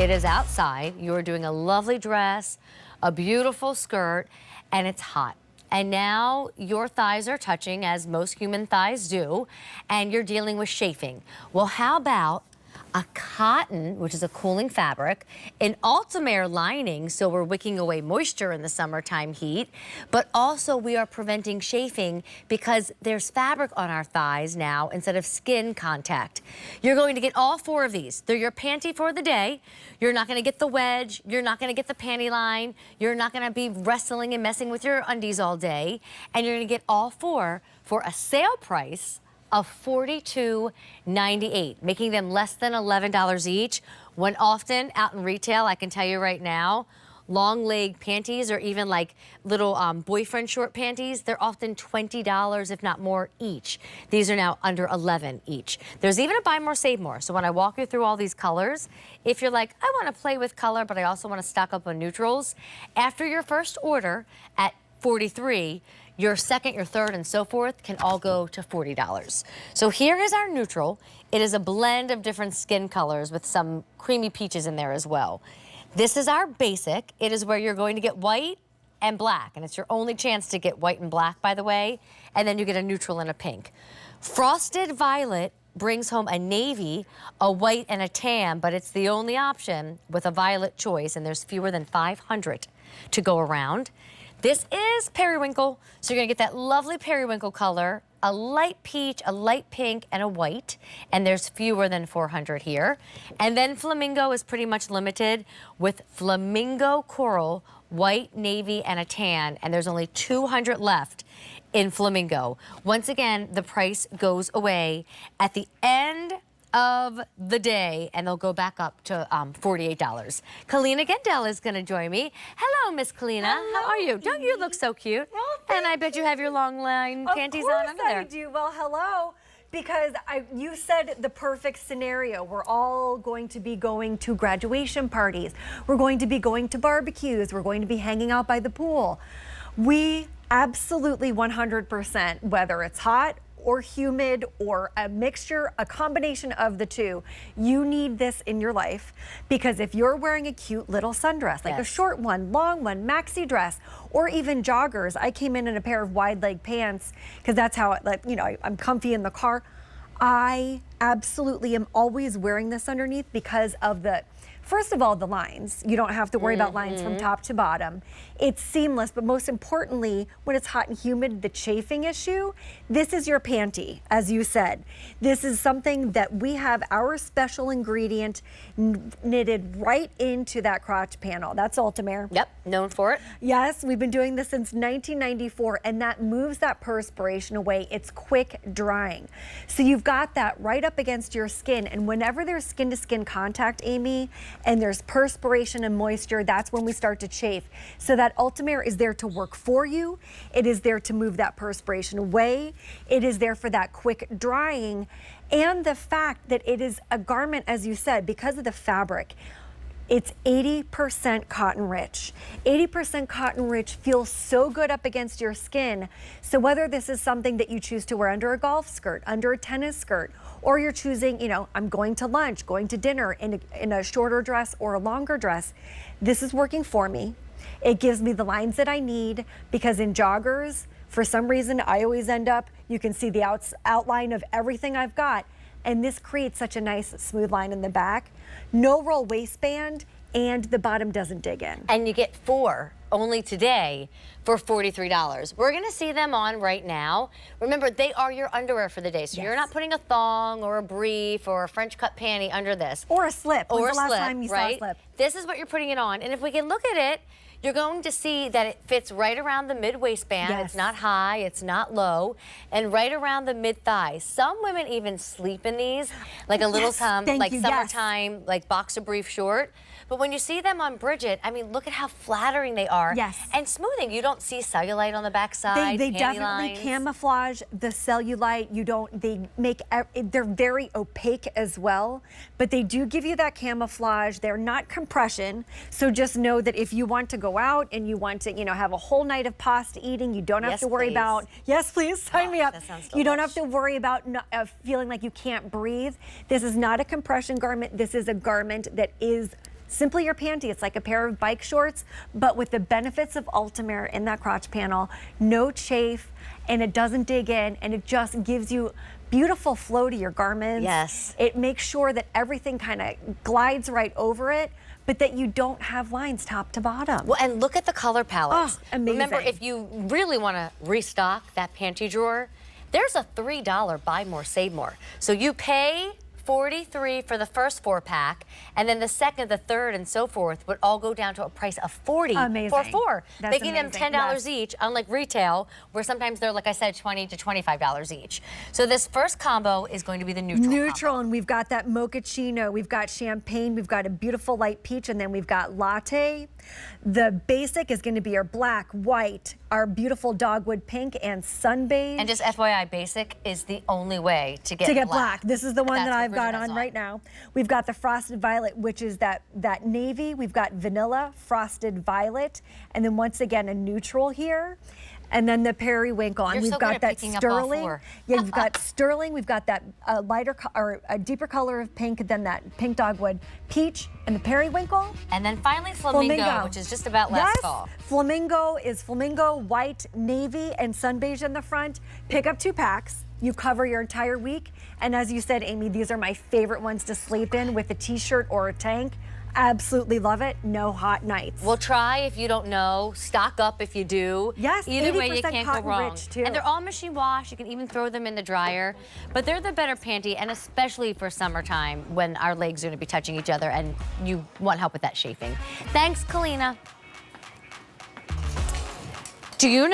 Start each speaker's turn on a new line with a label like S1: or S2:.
S1: It is outside. You're doing a lovely dress, a beautiful skirt, and it's hot. And now your thighs are touching, as most human thighs do, and you're dealing with chafing. Well, how about a cotton, which is a cooling fabric, an Ultimaire lining, so we're wicking away moisture in the summertime heat, but also we are preventing chafing because there's fabric on our thighs now instead of skin contact. You're going to get all four of these. They're your panty for the day. You're not going to get the wedge. You're not going to get the panty line. You're not going to be wrestling and messing with your undies all day. And you're going to get all four for a sale price of $42.98, making them less than $11 each. When often out in retail, I can tell you right now, long leg panties or even like little boyfriend short panties, they're often $20, if not more, each. These are now under $11 each. There's even a buy more, save more. So when I walk you through all these colors, if you're like, I want to play with color, but I also want to stock up on neutrals, after your first order at $43, your second, your third, and so forth can all go to $40. So here is our neutral. It is a blend of different skin colors with some creamy peaches in there as well. This is our basic. It is where you're going to get white and black, and it's your only chance to get white and black, by the way, and then you get a neutral and a pink. Frosted Violet brings home a navy, a white, and a tan, but it's the only option with a violet choice, and there's fewer than 500 to go around. This is periwinkle, so you're gonna get that lovely periwinkle color, a light peach, a light pink, and a white, and there's fewer than 400 here. And then flamingo is pretty much limited with flamingo coral, white, navy, and a tan, and there's only 200 left in flamingo. Once again, the price goes away at the end of the day, and they'll go back up to $48. Kalina Gendel is going to join me. Hello, Miss Kalina.
S2: Hello,
S1: how are you? Don't you look so cute?
S2: Well,
S1: and I bet you have your long line panties on under there.
S2: Of course I do. Well, hello. Because you said the perfect scenario. We're all going to be going to graduation parties. We're going to be going to barbecues. We're going to be hanging out by the pool. We absolutely 100%, whether it's hot or humid or a mixture, a combination of the two, you need this in your life, because if you're wearing a cute little sundress, like a short one, long one, maxi dress, or even joggers, I came in a pair of wide leg pants because that's how, I'm comfy in the car. I absolutely am always wearing this underneath because of first of all, the lines. You don't have to worry about lines from top to bottom. It's seamless, but most importantly, when it's hot and humid, the chafing issue, this is your panty, as you said. This is something that we have our special ingredient knitted right into that crotch panel. That's Ultimaire.
S1: Yep, known for it.
S2: Yes, we've been doing this since 1994, and that moves that perspiration away. It's quick drying. So you've got that right up against your skin, and whenever there's skin-to-skin contact, Amy, and there's perspiration and moisture, that's when we start to chafe. So that Ultimaire is there to work for you. It is there to move that perspiration away. It is there for that quick drying. And the fact that it is a garment, as you said, because of the fabric, it's 80% cotton rich. 80% cotton rich feels so good up against your skin. So whether this is something that you choose to wear under a golf skirt, under a tennis skirt, or you're choosing, I'm going to lunch, going to dinner in a shorter dress or a longer dress, this is working for me. It gives me the lines that I need, because in joggers, for some reason, I always end up, you can see the outline of everything I've got, and this creates such a nice smooth line in the back. No roll waistband, and the bottom doesn't dig in.
S1: And you get four only today for $43. We're gonna see them on right now. Remember, they are your underwear for the day, so you're not putting a thong or a brief or a French cut panty under this.
S2: Or a slip.
S1: Or
S2: When's the last time you saw a slip?
S1: This is what you're putting it on, and if we can look at it, you're going to see that it fits right around the mid-waistband. It's not high, it's not low, and right around the mid-thigh. Some women even sleep in these, like a little summertime, like boxer brief short. But when you see them on Bridget, I mean, look at how flattering they are.
S2: Yes.
S1: And smoothing. You don't see cellulite on the backside.
S2: They definitely
S1: lines.
S2: camouflage the cellulite. They're very opaque as well, but they do give you that camouflage. They're not compression. So just know that if you want to go out and you want to, have a whole night of pasta eating, you don't have to worry about, yes, please, sign me up.
S1: That sounds
S2: you don't have to worry about feeling like you can't breathe. This is not a compression garment. This is a garment that is simply your panty. It's like a pair of bike shorts, but with the benefits of Ultimare in that crotch panel, no chafe, and it doesn't dig in, and it just gives you beautiful flow to your garments.
S1: Yes.
S2: It makes sure that everything kind of glides right over it, but that you don't have lines top to bottom.
S1: Well, and look at the color palettes.
S2: Oh, amazing.
S1: Remember, if you really want to restock that panty drawer, there's a $3 buy more, save more. So you pay $43 for the first 4-pack, and then the second, the third, and so forth would all go down to a price of $40
S2: Amazing.
S1: for 4,
S2: That's
S1: making them
S2: amazing.
S1: $10
S2: Yes.
S1: each, unlike retail, where sometimes they're, like I said, $20 to $25 each. So this first combo is going to be the neutral combo.
S2: And we've got that mochaccino, we've got champagne, we've got a beautiful light peach, and then we've got latte. The basic is going to be our black, white, our beautiful dogwood pink, and sun beige.
S1: And just FYI, basic is the only way to get
S2: black. This is the one
S1: That's
S2: that
S1: what
S2: I've got
S1: Bridget has
S2: on right now. We've got the frosted violet, which is that navy. We've got vanilla, frosted violet, and then once again a neutral here. And then the periwinkle, and
S1: You're
S2: we've
S1: so
S2: got
S1: good at
S2: that
S1: picking up all
S2: sterling.
S1: 4.
S2: Yeah, you've got sterling. We've got that lighter or a deeper color of pink, then that pink dogwood peach, and the periwinkle.
S1: And then finally flamingo, which is just about last fall.
S2: Flamingo is flamingo, white, navy, and sun beige in the front. Pick up 2 packs. You cover your entire week. And as you said, Amy, these are my favorite ones to sleep in with a t-shirt or a tank. Absolutely love it. No hot nights.
S1: Well, try if you don't know. Stock up if you do.
S2: Yes,
S1: Either way, you
S2: 80%
S1: can't go
S2: cotton
S1: wrong.
S2: rich, too.
S1: And they're all machine wash. You can even throw them in the dryer. But they're the better panty, and especially for summertime when our legs are going to be touching each other and you want help with that chafing. Thanks, Kalina. Do you know